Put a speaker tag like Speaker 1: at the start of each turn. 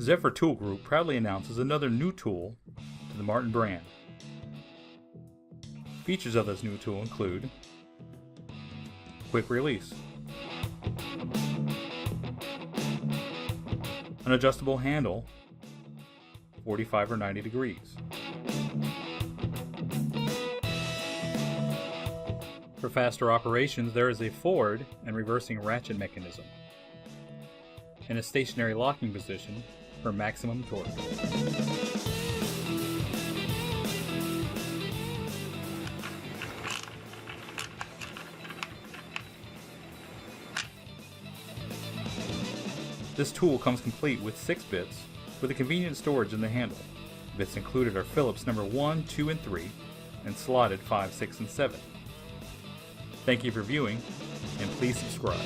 Speaker 1: Zephyr Tool Group proudly announces another new tool to the Martin brand. Features of this new tool include quick release, an adjustable handle 45 or 90 degrees. For faster operations, there is a forward and reversing ratchet mechanism and a stationary locking position for maximum torque. This tool comes complete with 6 bits with a convenient storage in the handle. Bits included are Phillips number 1, 2, and 3, and slotted 5, 6, and 7. Thank you for viewing, and please subscribe.